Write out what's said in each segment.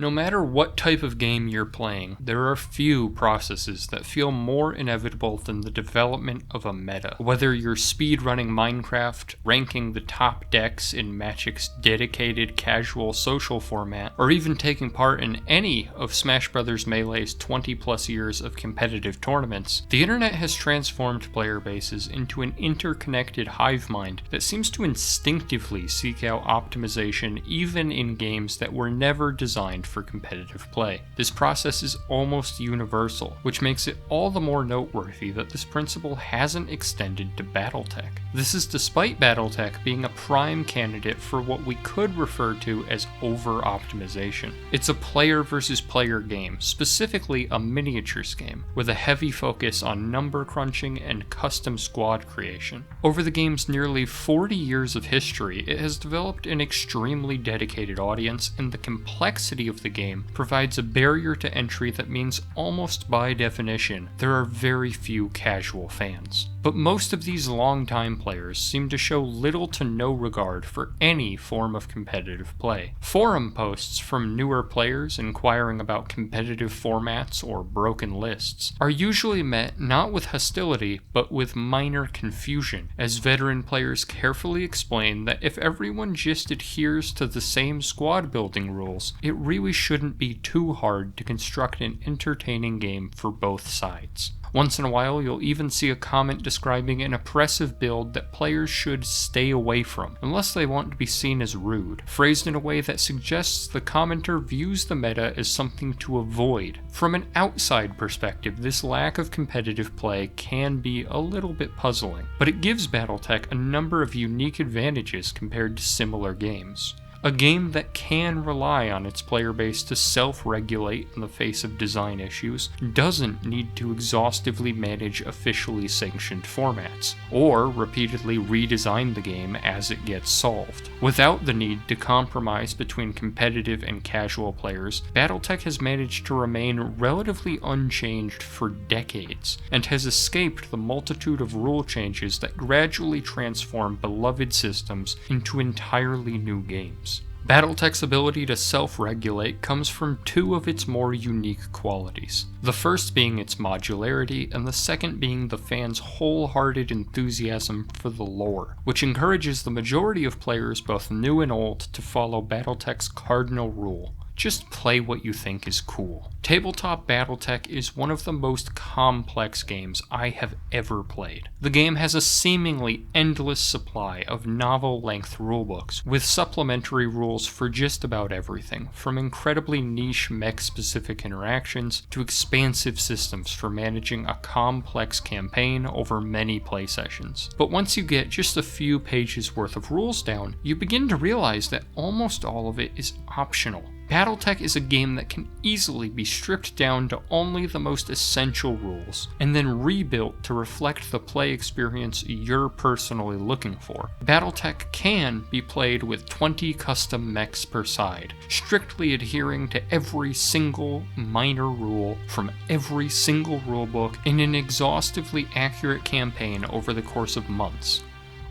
No matter what type of game you're playing, there are few processes that feel more inevitable than the development of a meta. Whether you're speedrunning Minecraft, ranking the top decks in Magic's dedicated casual social format, or even taking part in any of Smash Bros. Melee's 20 plus years of competitive tournaments, the internet has transformed player bases into an interconnected hive mind that seems to instinctively seek out optimization even in games that were never designed for competitive play. This process is almost universal, which makes it all the more noteworthy that this principle hasn't extended to Battletech. This is despite Battletech being a prime candidate for what we could refer to as over-optimization. It's a player versus player game, specifically a miniatures game, with a heavy focus on number crunching and custom squad creation. Over the game's nearly 40 years of history, it has developed an extremely dedicated audience, and the complexity of the game provides a barrier to entry that means almost by definition, there are very few casual fans. But most of these longtime players seem to show little to no regard for any form of competitive play. Forum posts from newer players inquiring about competitive formats or broken lists are usually met not with hostility, but with minor confusion, as veteran players carefully explain that if everyone just adheres to the same squad building rules, it really shouldn't be too hard to construct an entertaining game for both sides. Once in a while, you'll even see a comment describing an oppressive build that players should stay away from, unless they want to be seen as rude, phrased in a way that suggests the commenter views the meta as something to avoid. From an outside perspective, this lack of competitive play can be a little bit puzzling, but it gives Battletech a number of unique advantages compared to similar games. A game that can rely on its player base to self-regulate in the face of design issues doesn't need to exhaustively manage officially sanctioned formats, or repeatedly redesign the game as it gets solved. Without the need to compromise between competitive and casual players, Battletech has managed to remain relatively unchanged for decades, and has escaped the multitude of rule changes that gradually transform beloved systems into entirely new games. Battletech's ability to self-regulate comes from two of its more unique qualities. The first being its modularity, and the second being the fans' wholehearted enthusiasm for the lore, which encourages the majority of players, both new and old, to follow Battletech's cardinal rule: just play what you think is cool. Tabletop Battletech is one of the most complex games I have ever played. The game has a seemingly endless supply of novel-length rulebooks, with supplementary rules for just about everything, from incredibly niche mech-specific interactions to expansive systems for managing a complex campaign over many play sessions. But once you get just a few pages worth of rules down, you begin to realize that almost all of it is optional. Battletech is a game that can easily be stripped down to only the most essential rules, and then rebuilt to reflect the play experience you're personally looking for. Battletech can be played with 20 custom mechs per side, strictly adhering to every single minor rule from every single rulebook in an exhaustively accurate campaign over the course of months.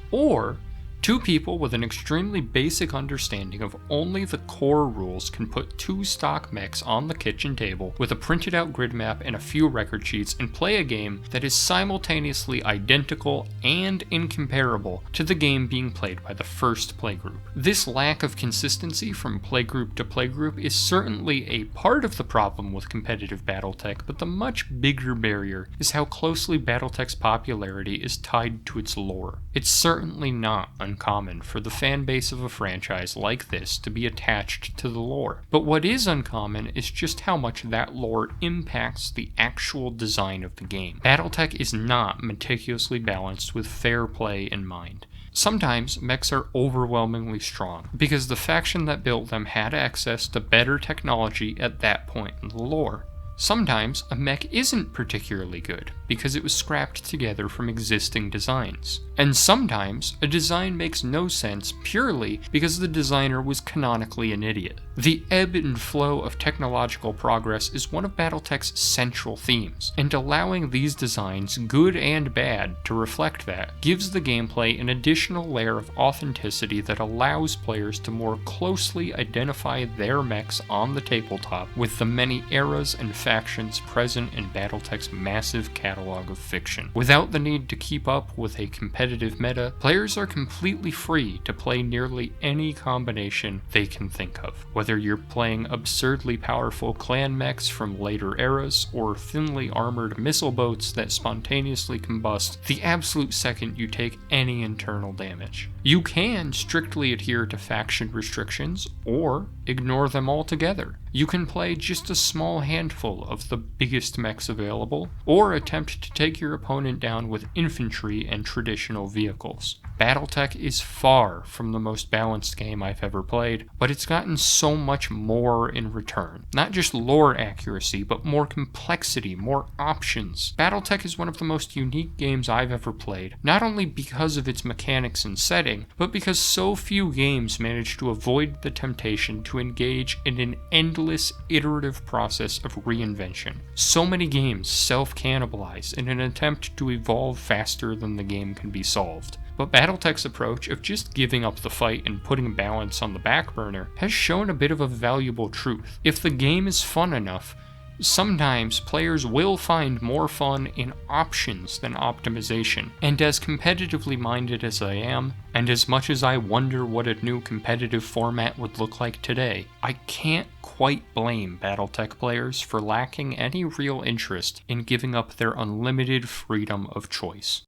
Or two people with an extremely basic understanding of only the core rules can put two stock mechs on the kitchen table with a printed out grid map and a few record sheets and play a game that is simultaneously identical and incomparable to the game being played by the first playgroup. This lack of consistency from playgroup to playgroup is certainly a part of the problem with competitive Battletech, but the much bigger barrier is how closely Battletech's popularity is tied to its lore. It's certainly not uncommon for the fan base of a franchise like this to be attached to the lore. But what is uncommon is just how much that lore impacts the actual design of the game. Battletech is not meticulously balanced with fair play in mind. Sometimes mechs are overwhelmingly strong, because the faction that built them had access to better technology at that point in the lore. Sometimes a mech isn't particularly good, because it was scrapped together from existing designs. And sometimes, a design makes no sense purely because the designer was canonically an idiot. The ebb and flow of technological progress is one of Battletech's central themes, and allowing these designs, good and bad, to reflect that gives the gameplay an additional layer of authenticity that allows players to more closely identify their mechs on the tabletop with the many eras and factions present in Battletech's massive catalog of fiction. Without the need to keep up with a competitive meta, players are completely free to play nearly any combination they can think of. Whether you're playing absurdly powerful clan mechs from later eras, or thinly armored missile boats that spontaneously combust the absolute second you take any internal damage. You can strictly adhere to faction restrictions, or ignore them altogether. You can play just a small handful of the biggest mechs available, or attempt to take your opponent down with infantry and traditional vehicles. Battletech is far from the most balanced game I've ever played, but it's gotten so much more in return. Not just lore accuracy, but more complexity, more options. Battletech is one of the most unique games I've ever played, not only because of its mechanics and setting, but because so few games manage to avoid the temptation to engage in an endless, iterative process of reinvention. So many games self-cannibalize in an attempt to evolve faster than the game can be solved. But Battletech's approach of just giving up the fight and putting balance on the back burner has shown a bit of a valuable truth. If the game is fun enough, sometimes players will find more fun in options than optimization. And as competitively minded as I am, and as much as I wonder what a new competitive format would look like today, I can't quite blame Battletech players for lacking any real interest in giving up their unlimited freedom of choice.